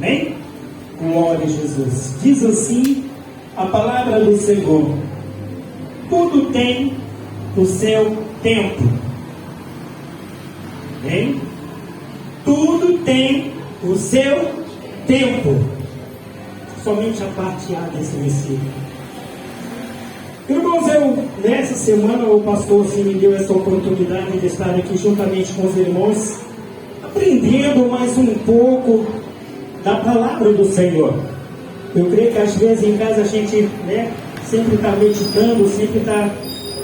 Amém? Glória a Jesus. Diz assim a palavra do Senhor: tudo tem o seu tempo. Amém? Tudo tem o seu tempo. Somente a parte A desse versículo. Irmãos, nessa semana o pastor me deu essa oportunidade de estar aqui juntamente com os irmãos, aprendendo mais um pouco da palavra do Senhor. Eu creio que às vezes em casa a gente sempre está meditando, sempre está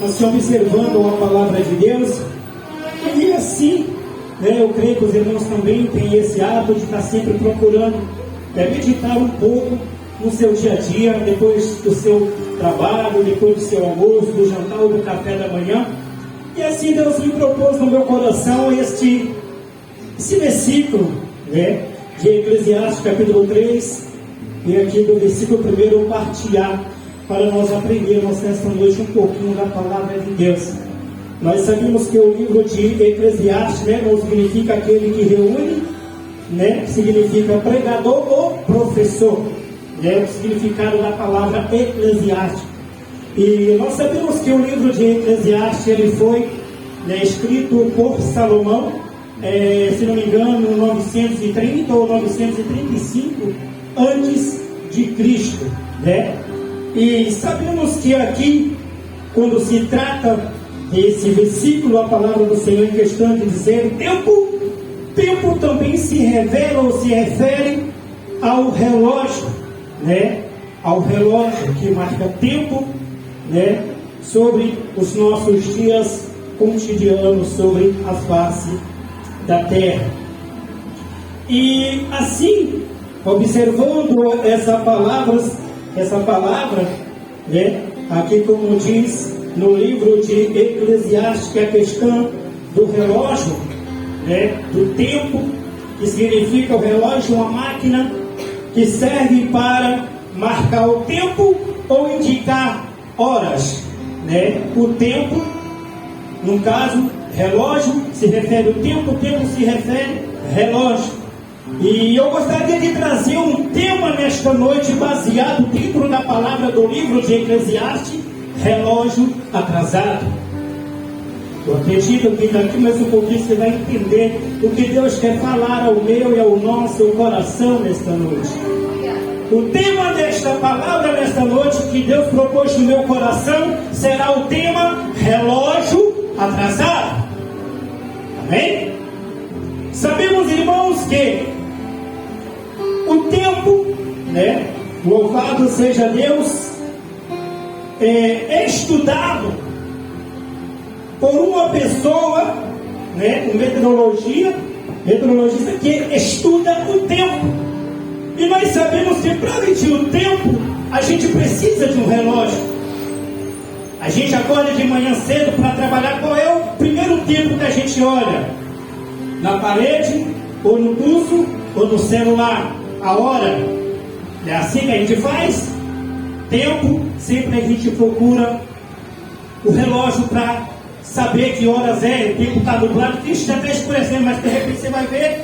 assim, observando a palavra de Deus. E assim, eu creio que os irmãos também têm esse hábito de estar sempre procurando meditar um pouco no seu dia a dia, depois do seu trabalho, depois do seu almoço, do jantar ou do café da manhã. E assim Deus me propôs no meu coração esse versículo, de Eclesiastes capítulo 3, e aqui do versículo 1, parte A, para nós aprendermos nesta noite um pouquinho da palavra de Deus. Nós sabemos que o livro de Eclesiastes não significa aquele que reúne, significa pregador ou professor, o significado da palavra Eclesiastes. E nós sabemos que o livro de Eclesiastes ele foi escrito por Salomão, se não me engano, 930 ou 935 antes de Cristo, E sabemos que aqui, quando se trata desse versículo, a palavra do Senhor em questão de dizer tempo também se revela ou se refere ao relógio, ao relógio que marca tempo, sobre os nossos dias cotidianos, sobre a face da terra. E assim, observando essa palavra, aqui como diz no livro de Eclesiastes, que é a questão do relógio, do tempo, que significa o relógio, uma máquina que serve para marcar o tempo ou indicar horas, O tempo, no caso, relógio, se refere ao tempo, o tempo se refere ao relógio. E eu gostaria de trazer um tema nesta noite baseado dentro da palavra do livro de Eclesiastes, relógio atrasado. Eu acredito que daqui mais um pouquinho você vai entender o que Deus quer falar ao meu e ao nosso coração nesta noite. O tema desta palavra nesta noite que Deus propôs no meu coração será o tema relógio atrasado. Amém? Sabemos, irmãos, que o tempo, louvado seja Deus, é estudado por uma pessoa, um meteorologista que estuda o tempo. E nós sabemos que para medir o tempo, a gente precisa de um relógio. A gente acorda de manhã cedo para trabalhar. Qual é o primeiro tempo que a gente olha? Na parede, ou no pulso, ou no celular? A hora. É assim que a gente faz? Tempo, sempre a gente procura o relógio para saber que horas é. O tempo está nublado, já está escurecendo, mas de repente você vai ver,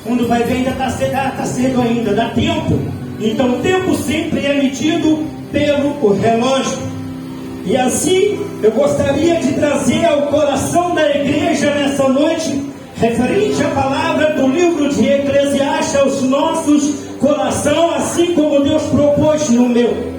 quando vai ver ainda está cedo ainda, dá tempo. Então o tempo sempre é medido pelo relógio. E assim eu gostaria de trazer ao coração da igreja nessa noite, referente à palavra do livro de Eclesiastes aos nossos coração, assim como Deus propôs no meu.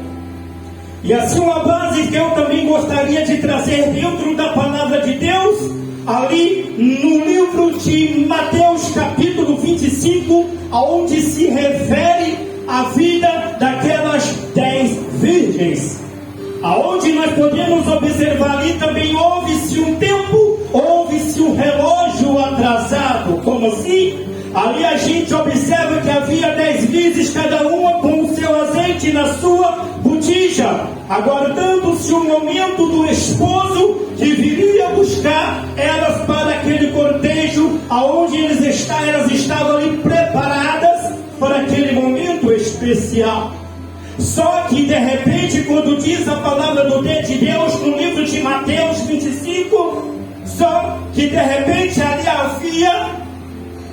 E assim uma base que eu também gostaria de trazer dentro da palavra de Deus, ali no livro de Mateus capítulo 25, aonde se refere à vida daquelas 10 virgens. Aonde nós podemos observar ali também houve-se um tempo, houve-se um relógio atrasado. Como assim? Ali a gente observa que havia 10 virgens, cada uma com o seu azeite na sua botija, aguardando-se o momento do esposo que viria buscar elas para aquele cortejo, aonde elas estavam ali preparadas para aquele momento especial. Só que de repente, quando diz a palavra de Deus no livro de Mateus 25, só que de repente ali havia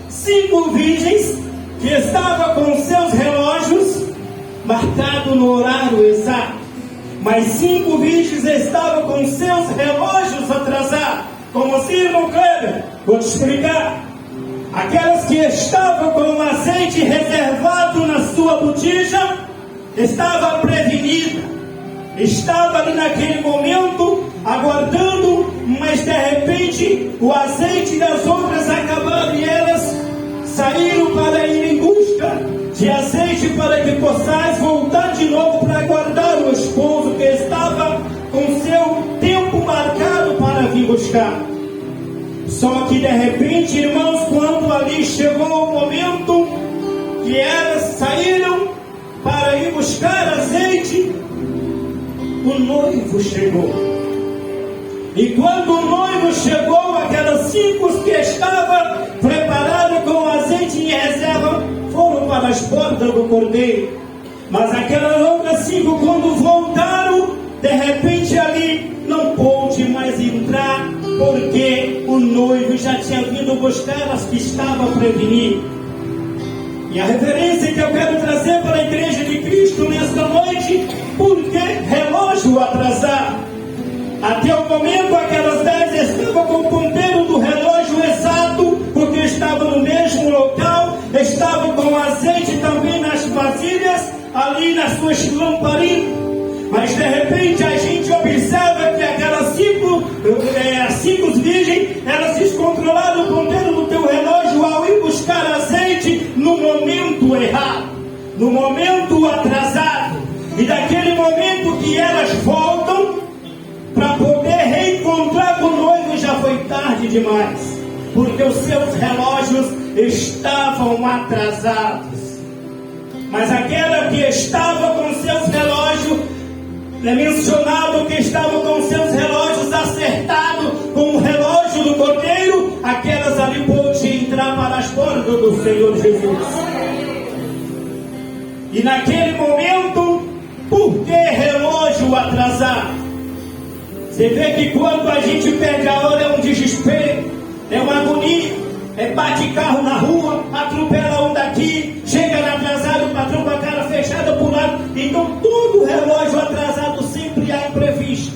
5 virgens que estavam com marcado no horário exato. Mas 5 virgens estavam com seus relógios atrasados. Como assim, irmão Kleber? Vou te explicar. Aquelas que estavam com o azeite reservado na sua botija, estava prevenida. Estava ali naquele momento, aguardando, mas de repente o azeite das outras acabaram e elas saíram para ir em busca de azeite para que possais voltar de novo para aguardar o esposo que estava com seu tempo marcado para vir buscar. Só que de repente, irmãos, quando ali chegou o momento que elas saíram para ir buscar azeite, o noivo chegou. E quando o noivo chegou, aquelas 5 que estavam preparadas com azeite em reserva foram para as portas do cordeiro. Mas aquelas outras 5, quando voltaram, de repente ali não pôde mais entrar, porque o noivo já tinha vindo buscar as que estavam prevenidas. E a referência que eu quero trazer para a igreja de Cristo nesta noite, porque relógio atrasado. Até o momento aquelas 10 estavam com o ponteiro do relógio exato, porque estavam no mesmo local, estavam com azeite também nas vasilhas, ali nas suas lamparinas. Mas de repente a gente observa que aquelas 5 virgens, elas descontrolaram o ponteiro do teu relógio ao ir buscar azeite no momento errado, no momento atrasado. E daquele momento que elas voltam para poder reencontrar com o noivo, já foi tarde demais, porque os seus relógios estavam atrasados. Mas aquela que estava com seus relógios, é mencionado que estava com seus relógios acertados com o relógio do cordeiro, aquelas ali pôde entrar para as portas do Senhor Jesus. E naquele momento, por que relógio atrasado? Você vê que quando a gente perde a hora é um desespero, é uma agonia, é bate carro na rua, atropela um daqui, chega atrasado, o patrão com a cara fechada por lado. Então todo relógio atrasado sempre há imprevistos,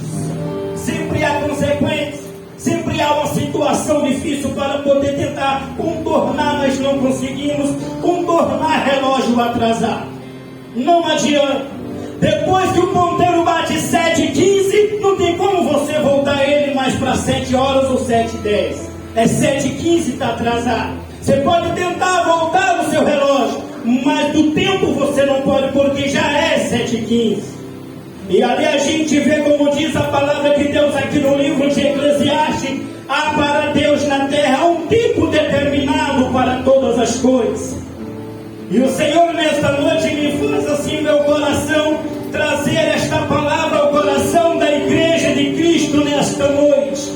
sempre há consequências, sempre há uma situação difícil para poder tentar contornar, mas não conseguimos contornar relógio atrasado. Não adianta. Depois que o ponteiro bate 7h15, não tem como você voltar ele mais para 7 horas ou 7h10. É 7h15, está atrasado. Você pode tentar voltar no seu relógio, mas do tempo você não pode, porque já é 7h15. E ali a gente vê, como diz a palavra de Deus aqui no livro de Eclesiastes: há para Deus na terra um tempo determinado para todas as coisas. E o Senhor nesta noite me faz assim meu coração trazer esta palavra ao coração da igreja de Cristo nesta noite.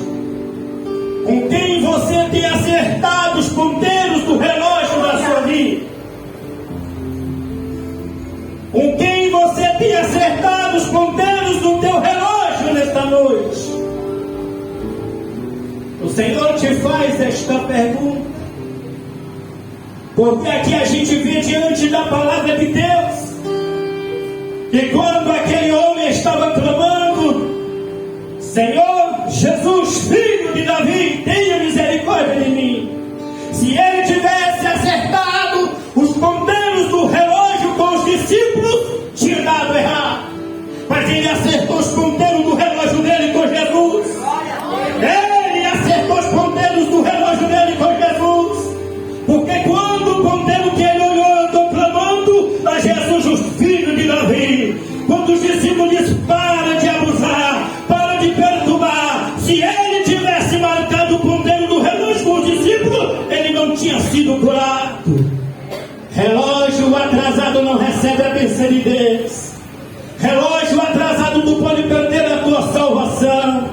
Com quem você tem acertado os ponteiros do relógio da sua vida? Com quem você tem acertado os ponteiros do teu relógio nesta noite? O Senhor te faz esta pergunta, porque aqui a gente vê diante da palavra de Deus que quando aquele homem estava clamando: Senhor Jesus, filho de Davi, tenha misericórdia de mim. Se ele tivesse acertado os ponteiros do relógio com os discípulos, tinha dado errado. Mas ele acertou os ponteiros do relógio dele com Jesus. Ele acertou os ponteiros do relógio dele com Jesus. Porque quando o ponteiro que ele olhou andou clamando a Jesus, o filho de Davi, quando os discípulos disseram: para de abusar, para de perturbar. Se ele tivesse marcado o ponteiro do relógio com os discípulos, ele não tinha sido curado. Relógio atrasado não recebe a bênção de Deus. Relógio atrasado não pode perder a tua salvação.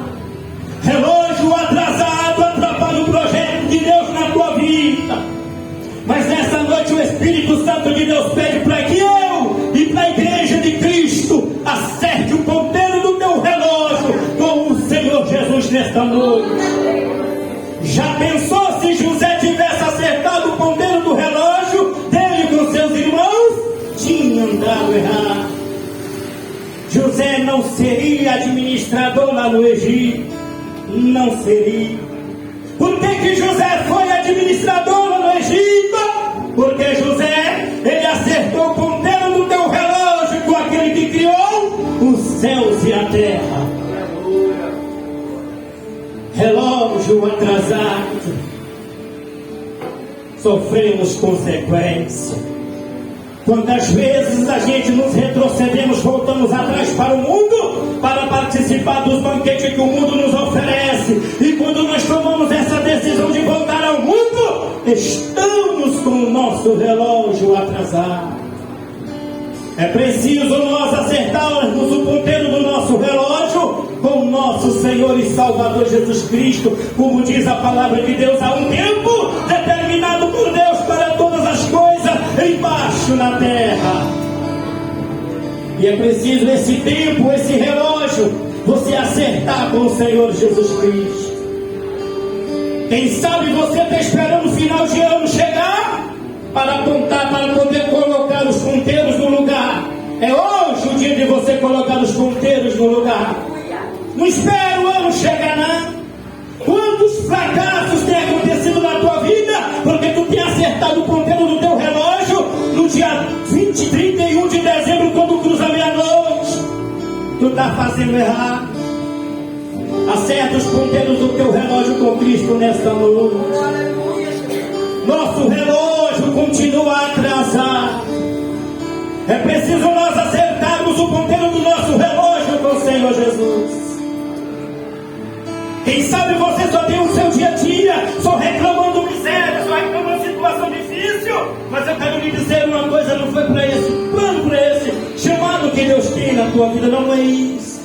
Relógio atrasado atrapalha o projeto de Deus na tua vida. Mas nessa noite o Espírito Santo de Deus pede para que eu e para a igreja de Cristo acerte o ponteiro do teu relógio com o Senhor Jesus nesta noite. Já pensou se José tivesse acertado o ponteiro do relógio dele com seus irmãos? Tinha andado errado. não seria administrador lá no Egito. Não seria. Por que José foi administrador lá no Egito? Porque José, ele acertou o ponteiro do teu relógio com aquele que criou os céus e a terra. Relógio atrasado, sofremos consequências. Quantas vezes a gente nos retrocedemos, voltamos atrás para o mundo, para participar dos banquetes que o mundo nos oferece. E quando nós tomamos essa decisão de voltar ao mundo, estamos com o nosso relógio atrasado. É preciso nós acertarmos o ponteiro do nosso relógio com o nosso Senhor e Salvador Jesus Cristo, como diz a palavra de Deus, há um tempo determinado por Deus para todas as coisas embaixo na terra. E é preciso esse tempo, esse relógio, você acertar com o Senhor Jesus Cristo. Quem sabe você está esperando o final de ano chegar para apontar, para poder colocar os ponteiros no lugar. É hoje o dia de você colocar os ponteiros no lugar. Não espera o ano chegar, não. Quantos fracassos têm acontecido na tua vida porque tu tem acertado o ponteiro do teu relógio no dia 31 de dezembro, quando cruza meia-noite? Tu está fazendo errado. Acerta os ponteiros do teu relógio com Cristo nesta noite. Nosso relógio continua atrasado. É preciso nós acertarmos o ponteiro do nosso relógio com o Senhor Jesus. Quem sabe você só tem o seu dia a dia, só reclamando miséria, só reclamando situação difícil. Mas eu quero lhe dizer uma coisa, não foi para esse plano, para esse chamado que Deus tem na tua vida, não é isso.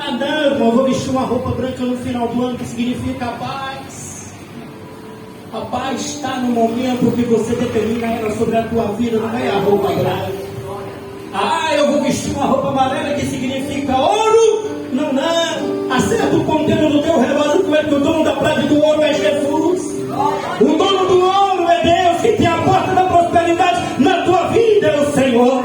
Ah não, irmão, eu vou vestir uma roupa branca no final do ano, que significa paz. A paz está no momento que você determina ela sobre a tua vida, não é a roupa branca. Ah, eu vou vestir uma roupa amarela, que significa ouro. Não, não. Acerta o ponteiro do teu relógio com ele, que o dono da prata e do ouro é Jesus. O dono do ouro é Deus, que tem a porta da prosperidade na tua vida, é o Senhor.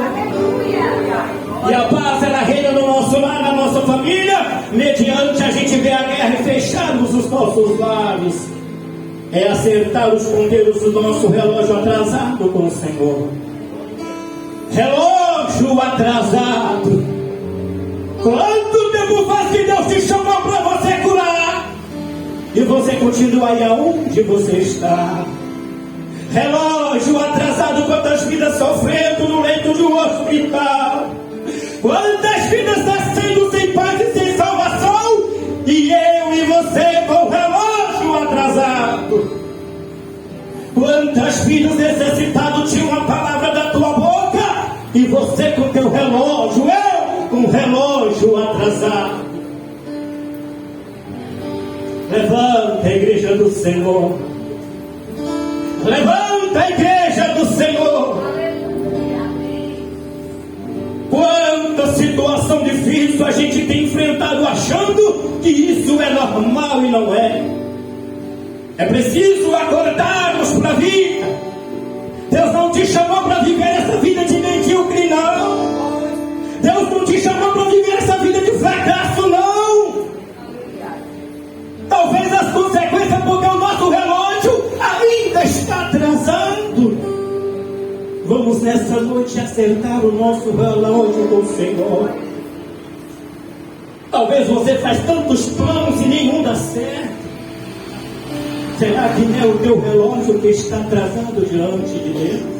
E a paz, ela reina no nosso lar, na nossa família, mediante a gente ver a guerra e fecharmos os nossos lares. É acertar os ponteiros do nosso relógio atrasado com o Senhor. Relógio atrasado. Quanto tempo faz que Deus te chamou para você curar e você continua aí aonde você está? Relógio atrasado, quantas vidas sofrendo no leito de um hospital, quantas vidas nascendo sem paz e sem salvação, e eu e você com o relógio atrasado. Quantas vidas necessitadas de uma palavra da tua boca e você com teu relógio, com o relógio atrasado. Levanta a igreja do Senhor. Levanta a igreja do Senhor. Quanta situação difícil a gente tem enfrentado achando que isso é normal e não é. É preciso acordarmos para a vida. Deus não te chamou para viver essa vida de medíocre, não. Deus não te chamou para viver essa vida de fracasso, não. Talvez as consequências, porque o nosso relógio ainda está atrasando. Vamos nessa noite acertar o nosso relógio com o Senhor. Talvez você faz tantos planos e nenhum dá certo. Será que não é o teu relógio que está atrasado diante de Deus?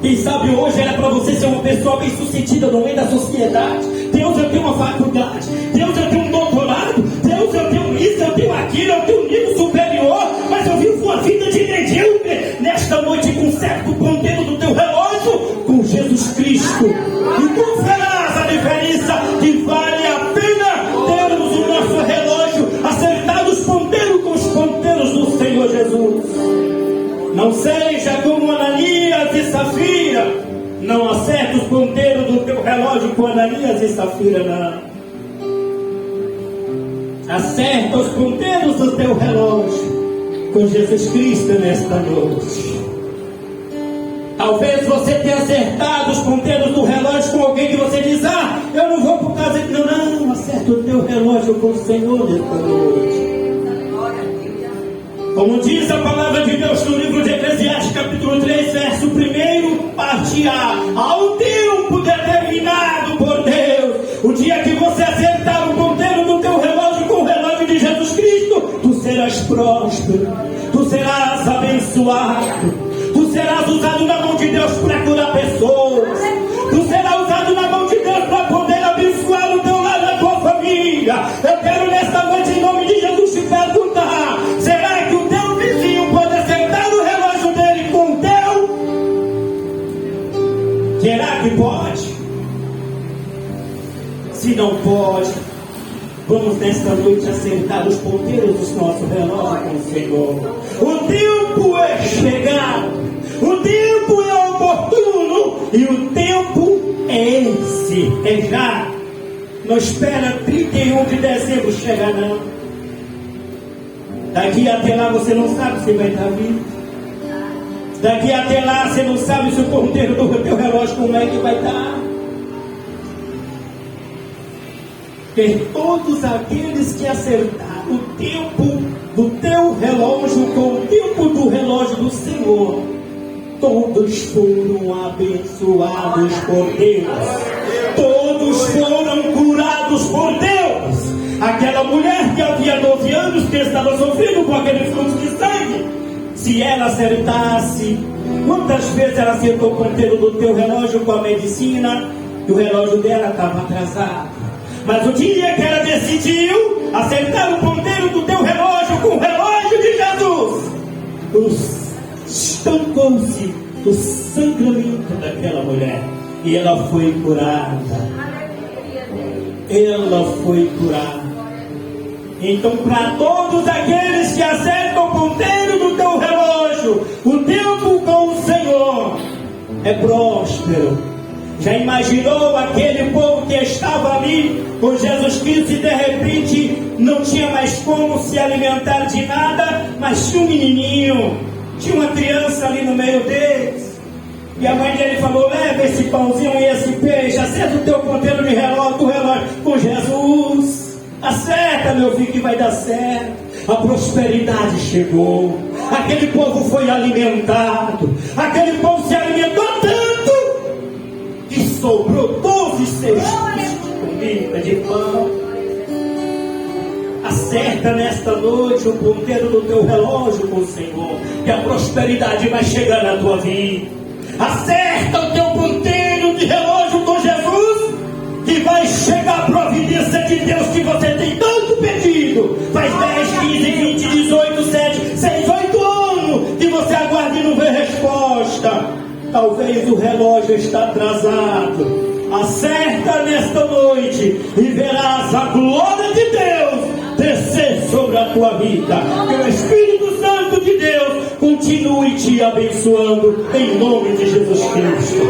Quem sabe hoje era para você ser uma pessoa bem sucedida no meio da sociedade. Deus, eu tenho uma faculdade. Deus, eu tenho um doutorado. Deus, eu tenho isso, eu tenho aquilo, eu tenho um nível superior. Mas eu vivo uma vida de medíocre. Nesta noite, conserta o ponteiro do teu relógio com Jesus Cristo. E tu verás a diferença, que vale a pena termos o nosso relógio acertado os ponteiros com os ponteiros do Senhor Jesus. Não seja como Ananias e Safira. Não acerta os ponteiros do teu relógio com Ananias e Safira, não. Acerta os ponteiros do teu relógio com Jesus Cristo nesta noite. Talvez você tenha acertado os ponteiros acerta o teu relógio com o Senhor nesta noite. Como diz a palavra de Deus no livro de Eclesiastes, capítulo 3, verso 1, parte A. Ao tempo determinado por Deus, o dia que você acertar o ponteiro do teu relógio com o relógio de Jesus Cristo, tu serás próspero, tu serás abençoado, tu serás usado na mão de Deus para curar pessoas, tu serás usado na mão de Deus para poder abençoar o teu lar e a tua família. Eu quero nesta noite, em nome de Jesus, te perguntar: será que o teu vizinho pode acertar o relógio dele com o teu? Será que pode? Se não pode, vamos nesta noite acertar os ponteiros dos nossos relógios com o Senhor. O tempo é chegado, o tempo é oportuno e o tempo é esse, é já. Não espera 31 de dezembro chegar, não. Daqui até lá você não sabe se vai estar vivo. Daqui até lá você não sabe se o ponteiro do teu relógio como é que vai estar. Ter todos aqueles que acertaram o tempo do teu relógio com o tempo do relógio do Senhor, todos foram abençoados por Deus, todos foram curados por Deus. Aquela mulher que havia 12 anos, que estava sofrendo com aquele fluxo de sangue, se ela acertasse, quantas vezes ela acertou o ponteiro do teu relógio com a medicina e o relógio dela estava atrasado? Mas o dia que ela decidiu acertar o ponteiro do teu relógio com o relógio de Jesus, estancou-se o sangramento daquela mulher e ela foi curada. Ela foi curada. Então, para todos aqueles que acertam o ponteiro do teu relógio, o tempo com o Senhor é próspero. Já imaginou aquele povo que estava ali com Jesus Cristo e de repente não tinha mais como se alimentar de nada, mas tinha um menininho, tinha uma criança ali no meio deles, e a mãe dele falou: leva esse pãozinho e esse peixe, acerta o teu ponteiro de relógio com Jesus, acerta, meu filho, que vai dar certo. A prosperidade chegou, aquele povo foi alimentado, aquele povo se alimentou tanto que sobrou 12 cestos de comida, de pão. Acerta nesta noite o ponteiro do teu relógio com o Senhor, que a prosperidade vai chegar na tua vida. Acerta o teu ponteiro de relógio com Jesus, que vai chegar a providência de Deus que você tem tanto pedido. Faz 10, 15, 20, 18, 7, 6, 8 anos que você aguarda e não vê resposta. Talvez o relógio está atrasado. Acerta nesta noite e verás a glória de Deus descer sobre a tua vida. Que o Espírito Santo de Deus continue te abençoando em nome de Jesus Cristo.